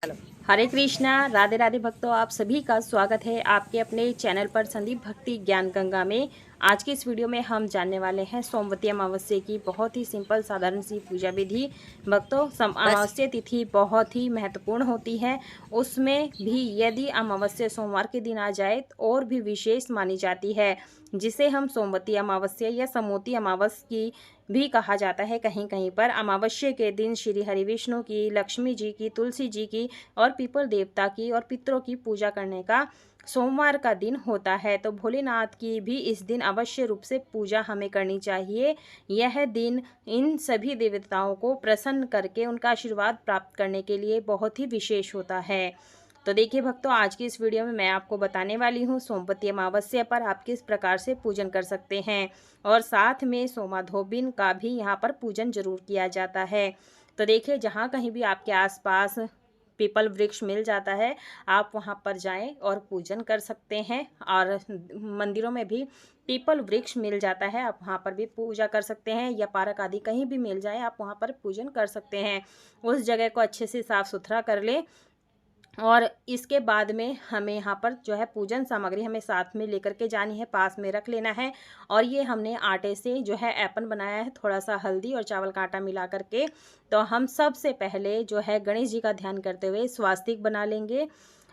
Hello. हरे कृष्णा, राधे राधे भक्तों, आप सभी का स्वागत है आपके अपने चैनल पर संदीप भक्ति ज्ञान गंगा में। आज की इस वीडियो में हम जानने वाले हैं सोमवती अमावस्या की बहुत ही सिंपल साधारण सी पूजा विधि। भक्तों, बस अमावस्या तिथि बहुत ही महत्वपूर्ण होती है। उसमें भी यदि अमावस्या सोमवार के दिन आ जाए तो और भी विशेष मानी जाती है, जिसे हम सोमवती अमावस्या या समोती अमावस की भी कहा जाता है। कहीं कहीं पर अमावस्या के दिन श्री हरि विष्णु की, लक्ष्मी जी की, तुलसी जी की और पीपल देवता की और पितरों की पूजा करने का सोमवार का दिन होता है। तो भोलेनाथ की भी इस दिन अवश्य रूप से पूजा हमें करनी चाहिए। यह दिन इन सभी देवताओं को प्रसन्न करके उनका आशीर्वाद प्राप्त करने के लिए बहुत ही विशेष होता है। तो देखिए भक्तों, आज की इस वीडियो में मैं आपको बताने वाली हूँ सोमवती अमावस्या पर आप किस प्रकार से पूजन कर सकते हैं, और साथ में सोमाधोबिन का भी यहाँ पर पूजन जरूर किया जाता है। तो देखिए, जहाँ कहीं भी आपके आसपास पीपल वृक्ष मिल जाता है, आप वहाँ पर जाएं और पूजन कर सकते हैं। और मंदिरों में भी पीपल वृक्ष मिल जाता है, आप वहाँ पर भी पूजा कर सकते हैं, या पार्क आदि कहीं भी मिल जाए आप वहाँ पर पूजन कर सकते हैं। उस जगह को अच्छे से साफ सुथरा कर लें, और इसके बाद में हमें यहाँ पर जो है पूजन सामग्री हमें साथ में लेकर के जानी है, पास में रख लेना है। और ये हमने आटे से जो है ऐपन बनाया है, थोड़ा सा हल्दी और चावल का आटा मिला करके। तो हम सबसे पहले जो है गणेश जी का ध्यान करते हुए स्वास्तिक बना लेंगे।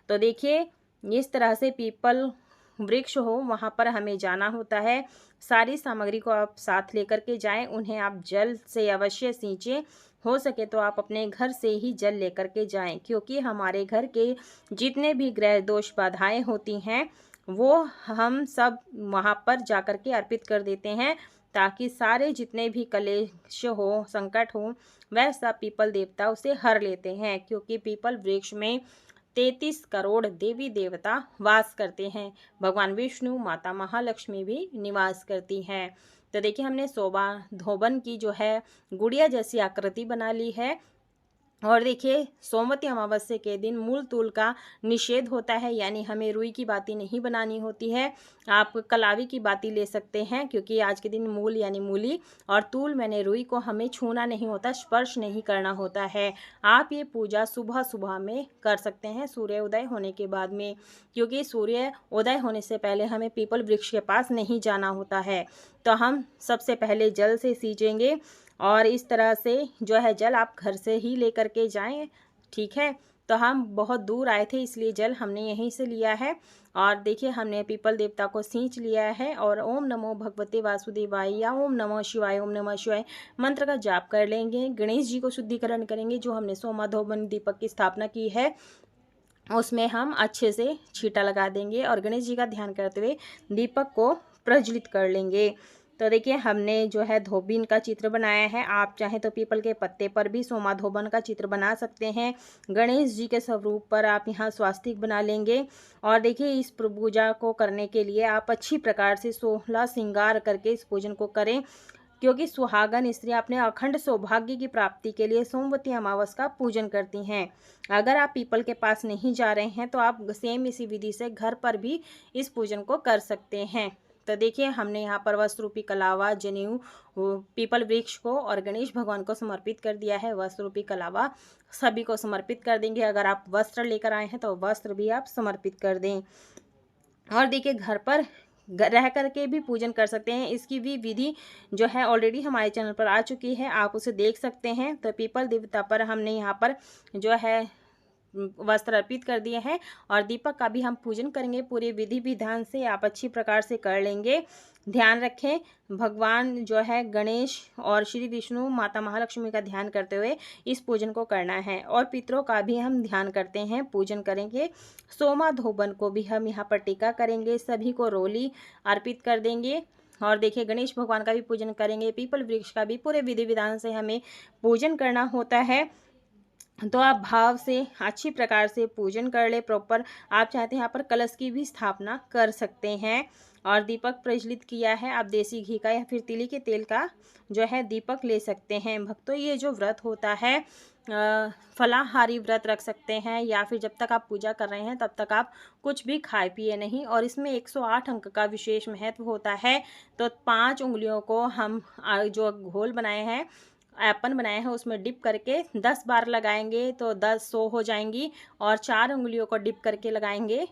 तो देखिए, इस तरह से पीपल वृक्ष हो वहाँ पर हमें जाना होता है। सारी सामग्री को आप साथ लेकर के जाएं, उन्हें आप जल से अवश्य सींचें। हो सके तो आप अपने घर से ही जल लेकर के जाएं, क्योंकि हमारे घर के जितने भी ग्रह दोष बाधाएं होती हैं वो हम सब वहाँ पर जाकर के अर्पित कर देते हैं, ताकि सारे जितने भी कलेश हो, संकट हो, वह सब पीपल देवता उसे हर लेते हैं। क्योंकि पीपल वृक्ष में 33 करोड़ देवी देवता वास करते हैं। भगवान विष्णु, माता महालक्ष्मी भी निवास करती हैं। तो देखिए, हमने शोभा धोबन की जो है गुड़िया जैसी आकृति बना ली है। और देखिए, सोमवती अमावस्या के दिन मूल तूल का निषेध होता है, यानी हमें रुई की बाती नहीं बनानी होती है। आप कलावी की बाती ले सकते हैं, क्योंकि आज के दिन मूल यानी मूली और तूल मैंने रुई को हमें छूना नहीं होता, स्पर्श नहीं करना होता है। आप ये पूजा सुबह सुबह में कर सकते हैं, सूर्य उदय होने के बाद में, क्योंकि सूर्य उदय होने से पहले हमें पीपल वृक्ष के पास नहीं जाना होता है। तो हम सबसे पहले जल से सींचेंगे, और इस तरह से जो है जल आप घर से ही लेकर के जाएं, ठीक है। तो हम बहुत दूर आए थे, इसलिए जल हमने यहीं से लिया है। और देखिए, हमने पीपल देवता को सींच लिया है, और ओम नमो भगवते वासुदेवाय या ओम नमः शिवाय, ओम नमः शिवाय मंत्र का जाप कर लेंगे। गणेश जी को शुद्धिकरण करेंगे। जो हमने सोमाधोबन दीपक की स्थापना की है उसमें हम अच्छे से छींटा लगा देंगे, और गणेश जी का ध्यान करते हुए दीपक को प्रज्वलित कर लेंगे। तो देखिए, हमने जो है धोबिन का चित्र बनाया है। आप चाहें तो पीपल के पत्ते पर भी सोमाधोबन का चित्र बना सकते हैं। गणेश जी के स्वरूप पर आप यहाँ स्वास्तिक बना लेंगे। और देखिए, इस पूजा को करने के लिए आप अच्छी प्रकार से 16 श्रृंगार करके इस पूजन को करें, क्योंकि सुहागन स्त्रियां अपने अखंड सौभाग्य की प्राप्ति के लिए सोमवती अमावस का पूजन करती हैं। अगर आप पीपल के पास नहीं जा रहे हैं तो आप सेम इसी विधि से घर पर भी इस पूजन को कर सकते हैं। तो देखिए, हमने यहाँ पर वस्त्र रूपी कलावा, जनेऊ, पीपल वृक्ष को और गणेश भगवान को समर्पित कर दिया है। वस्त्र रूपी कलावा सभी को समर्पित कर देंगे। अगर आप वस्त्र लेकर आए हैं तो वस्त्र भी आप समर्पित कर दें। और देखिए, घर पर रह करके भी पूजन कर सकते हैं। इसकी भी विधि जो है ऑलरेडी हमारे चैनल पर आ चुकी है, आप उसे देख सकते हैं। तो पीपल देवता पर हमने यहाँ पर जो है वस्त्र अर्पित कर दिए हैं, और दीपक का भी हम पूजन करेंगे। पूरे विधि विधान से आप अच्छी प्रकार से कर लेंगे। ध्यान रखें, भगवान जो है गणेश और श्री विष्णु, माता महालक्ष्मी का ध्यान करते हुए इस पूजन को करना है। और पितरों का भी हम ध्यान करते हैं, पूजन करेंगे। सोमा धोबन को भी हम यहाँ पर टीका करेंगे, सभी को रोली अर्पित कर देंगे। और देखिए, गणेश भगवान का भी पूजन करेंगे। पीपल वृक्ष का भी पूरे विधि विधान से हमें पूजन करना होता है। तो आप भाव से अच्छी प्रकार से पूजन कर ले प्रॉपर। आप चाहते हैं यहाँ पर कलश की भी स्थापना कर सकते हैं। और दीपक प्रज्वलित किया है, आप देसी घी का या फिर तिली के तेल का जो है दीपक ले सकते हैं। भक्तों, ये जो व्रत होता है फलाहारी व्रत रख सकते हैं, या फिर जब तक आप पूजा कर रहे हैं तब तक आप कुछ भी खाए पिए नहीं। और इसमें 108 अंक का विशेष महत्व होता है। तो 5 उंगलियों को हम जो घोल बनाए हैं एप्पन बनाया है उसमें डिप करके 10 बार लगाएंगे तो 10 100 हो जाएंगी, और 4 उंगलियों को डिप करके लगाएंगे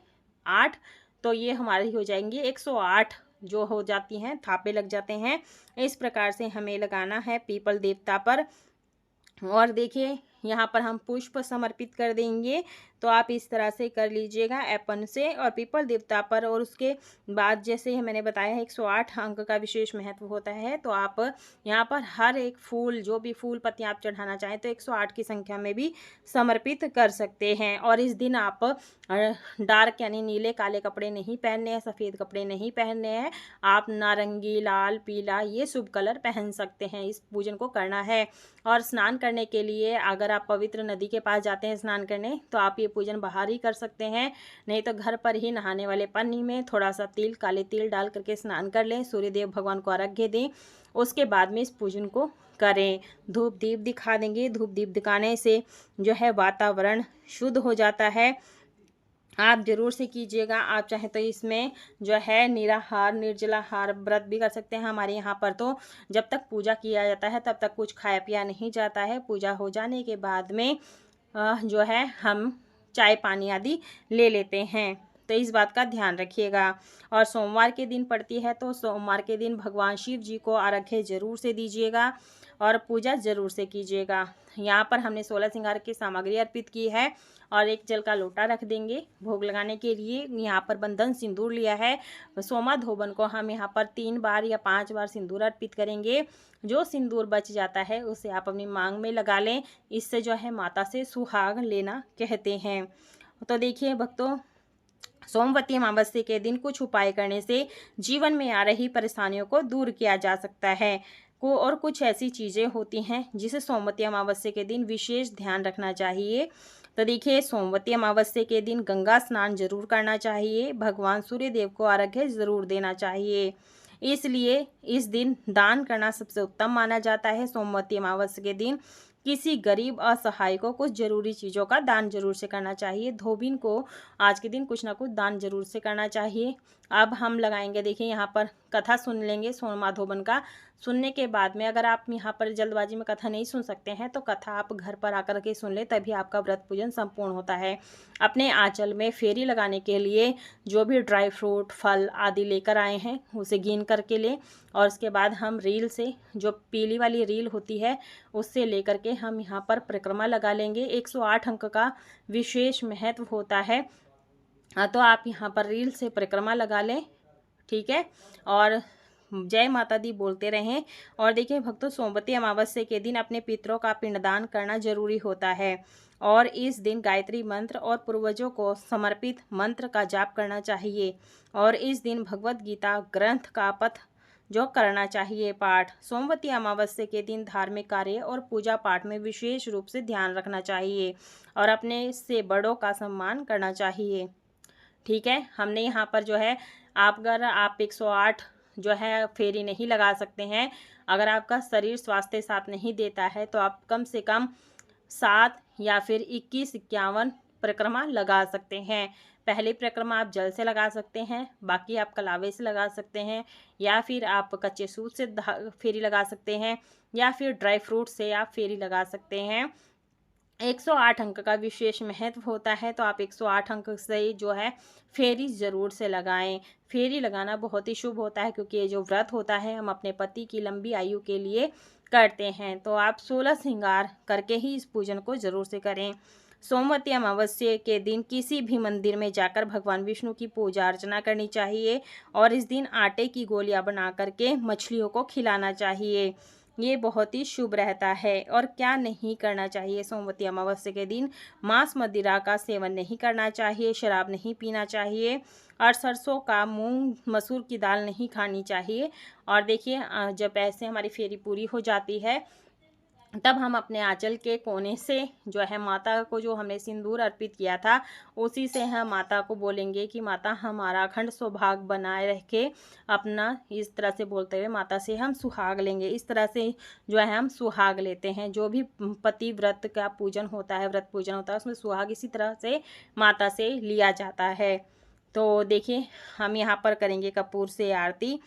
8, तो ये हमारी हो जाएंगी 108 जो हो जाती हैं, थापे लग जाते हैं। इस प्रकार से हमें लगाना है पीपल देवता पर। और देखिए यहाँ पर हम पुष्प समर्पित कर देंगे, तो आप इस तरह से कर लीजिएगा एप्पन से और पीपल देवता पर। और उसके बाद जैसे मैंने बताया है 108 अंक का विशेष महत्व होता है, तो आप यहाँ पर हर एक फूल, जो भी फूल पत्ती आप चढ़ाना चाहें तो 108 की संख्या में भी समर्पित कर सकते हैं। और इस दिन आप डार्क यानी नीले काले कपड़े नहीं पहनने हैं, सफ़ेद कपड़े नहीं पहनने हैं, आप नारंगी, लाल, पीला ये शुभ कलर पहन सकते हैं। इस पूजन को करना है। और स्नान करने के लिए अगर आप पवित्र नदी के पास जाते हैं स्नान करने, तो आप ये पूजन बाहर ही कर सकते हैं, नहीं तो घर पर ही नहाने वाले पानी में थोड़ा सा तिल, काले तिल डाल करके स्नान कर लें, सूर्यदेव भगवान को अर्घ्य दें, उसके बाद में इस पूजन को करें। धूप दीप दिखा देंगे। धूप दीप दिखाने से जो है वातावरण शुद्ध हो जाता है। आप ज़रूर से कीजिएगा। आप चाहें तो इसमें जो है निराहार, निर्जलाहार व्रत भी कर सकते हैं। हमारे यहाँ पर तो जब तक पूजा किया जाता है तब तक कुछ खाया पिया नहीं जाता है। पूजा हो जाने के बाद में जो है हम चाय पानी आदि ले लेते हैं, तो इस बात का ध्यान रखिएगा। और सोमवार के दिन पड़ती है, तो सोमवार के दिन भगवान शिव जी को अर्घ्य ज़रूर से दीजिएगा और पूजा ज़रूर से कीजिएगा। यहाँ पर हमने 16 श्रृंगार की सामग्री अर्पित की है और एक जल का लोटा रख देंगे भोग लगाने के लिए। यहाँ पर बंधन सिंदूर लिया है। सोमा धोबन को हम यहाँ पर 3 बार या 5 बार सिंदूर अर्पित करेंगे। जो सिंदूर बच जाता है उसे आप अपनी मांग में लगा लें। इससे जो है माता से सुहाग लेना कहते हैं। तो देखिए भक्तों, सोमवती अमावस्या के दिन कुछ उपाय करने से जीवन में आ रही परेशानियों को दूर किया जा सकता है। और कुछ ऐसी चीज़ें होती हैं जिसे सोमवती अमावस्या के दिन विशेष ध्यान रखना चाहिए। तो देखिए, सोमवती अमावस्या के दिन गंगा स्नान जरूर करना चाहिए। भगवान सूर्य देव को अर्घ्य जरूर देना चाहिए। इसलिए इस दिन दान करना सबसे उत्तम माना जाता है। सोमवती अमावस्या के दिन किसी गरीब असहाय को कुछ जरूरी चीज़ों का दान जरूर से करना चाहिए। धोबिन को आज के दिन कुछ ना कुछ दान जरूर से करना चाहिए। अब हम लगाएंगे, देखिए यहाँ पर कथा सुन लेंगे सोमा धोबन का। सुनने के बाद में अगर आप यहाँ पर जल्दबाजी में कथा नहीं सुन सकते हैं तो कथा आप घर पर आकर के सुन लें, तभी आपका व्रत पूजन संपूर्ण होता है। अपने आंचल में फेरी लगाने के लिए जो भी ड्राई फ्रूट, फल आदि लेकर आए हैं उसे गिन करके लें, और उसके बाद हम रील से, जो पीली वाली रील होती है उससे लेकर के हम यहाँ पर परिक्रमा लगा लेंगे। 108 अंक का विशेष महत्व होता है, तो आप यहाँ पर रील से परिक्रमा लगा लें, ठीक है। और जय माता दी बोलते रहें। और देखिए भक्तों, सोमवती अमावस्या के दिन अपने पितरों का पिंडदान करना जरूरी होता है, और इस दिन गायत्री मंत्र और पूर्वजों को समर्पित मंत्र का जाप करना चाहिए। और इस दिन भगवत गीता ग्रंथ का पठ जो करना चाहिए पाठ। सोमवती अमावस्या के दिन धार्मिक कार्य और पूजा पाठ में विशेष रूप से ध्यान रखना चाहिए और अपने से बड़ों का सम्मान करना चाहिए, ठीक है। हमने यहाँ पर जो है, अगर आप 108 जो है फेरी नहीं लगा सकते हैं, अगर आपका शरीर स्वास्थ्य साथ नहीं देता है, तो आप कम से कम 7 या फिर 21-51 परिक्रमा लगा सकते हैं। पहली परिक्रमा आप जल से लगा सकते हैं, बाकी आप कलावे से लगा सकते हैं, या फिर आप कच्चे सूत से फेरी लगा सकते हैं, या फिर ड्राई फ्रूट से आप फेरी लगा सकते हैं। 108 अंक का विशेष महत्व होता है, तो आप 108 अंक से जो है फेरी ज़रूर से लगाएं। फेरी लगाना बहुत ही शुभ होता है, क्योंकि ये जो व्रत होता है हम अपने पति की लंबी आयु के लिए करते हैं। तो आप 16 श्रृंगार करके ही इस पूजन को ज़रूर से करें। सोमवती अमावस्या के दिन किसी भी मंदिर में जाकर भगवान विष्णु की पूजा अर्चना करनी चाहिए, और इस दिन आटे की गोलियां बना करके मछलियों को खिलाना चाहिए। ये बहुत ही शुभ रहता है। और क्या नहीं करना चाहिए सोमवती अमावस्या के दिन? मांस मदिरा का सेवन नहीं करना चाहिए, शराब नहीं पीना चाहिए, और सरसों का, मूंग मसूर की दाल नहीं खानी चाहिए। और देखिए, जब ऐसे हमारी फेरी पूरी हो जाती है, तब हम अपने आंचल के कोने से जो है माता को, जो हमने सिंदूर अर्पित किया था, उसी से हम माता को बोलेंगे कि माता हमारा अखंड सौभाग्य बनाए रखे अपना। इस तरह से बोलते हुए माता से हम सुहाग लेंगे। इस तरह से जो है हम सुहाग लेते हैं। जो भी पति व्रत का पूजन होता है, व्रत पूजन होता है, उसमें सुहाग इसी तरह से माता से लिया जाता है। तो देखिए, हम यहाँ पर करेंगे कपूर से आरती।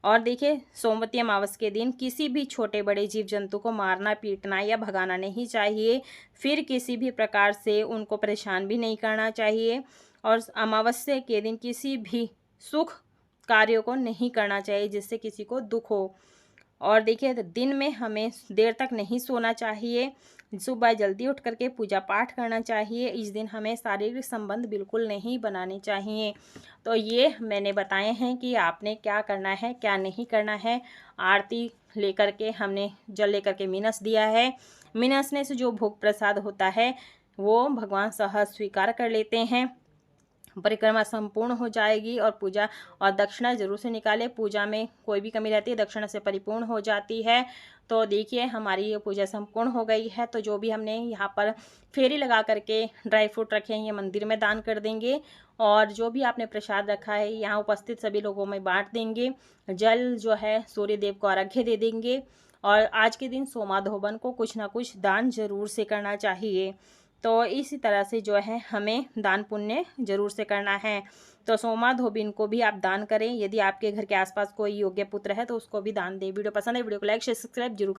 और देखिए, सोमवती अमावस्या के दिन किसी भी छोटे बड़े जीव जंतु को मारना, पीटना या भगाना नहीं चाहिए। फिर किसी भी प्रकार से उनको परेशान भी नहीं करना चाहिए। और अमावस्या के दिन किसी भी शुभ कार्यों को नहीं करना चाहिए जिससे किसी को दुख हो। और देखिए, दिन में हमें देर तक नहीं सोना चाहिए। सुबह जल्दी उठ करके पूजा पाठ करना चाहिए। इस दिन हमें शारीरिक संबंध बिल्कुल नहीं बनाने चाहिए। तो ये मैंने बताए हैं कि आपने क्या करना है, क्या नहीं करना है। आरती लेकर के हमने जल लेकर के मीनस दिया है। मीनसने से जो भोग प्रसाद होता है वो भगवान सहज स्वीकार कर लेते हैं। परिक्रमा संपूर्ण हो जाएगी। और पूजा और दक्षिणा जरूर से निकाले। पूजा में कोई भी कमी रहती है दक्षिणा से परिपूर्ण हो जाती है। तो देखिए, हमारी ये पूजा संपूर्ण हो गई है। तो जो भी हमने यहाँ पर फेरी लगा करके ड्राई फ्रूट रखे हैं ये मंदिर में दान कर देंगे। और जो भी आपने प्रसाद रखा है यहाँ उपस्थित सभी लोगों में बांट देंगे। जल जो है सूर्य देव को अर्घ्य दे देंगे। और आज के दिन सोमाधोबन को कुछ ना कुछ दान जरूर से करना चाहिए। तो इसी तरह से जो है हमें दान पुण्य जरूर से करना है। तो सोमाधोबिन को भी आप दान करें। यदि आपके घर के आसपास कोई योग्य पुत्र है तो उसको भी दान दें। वीडियो पसंद है, वीडियो को लाइक शेयर सब्सक्राइब जरूर।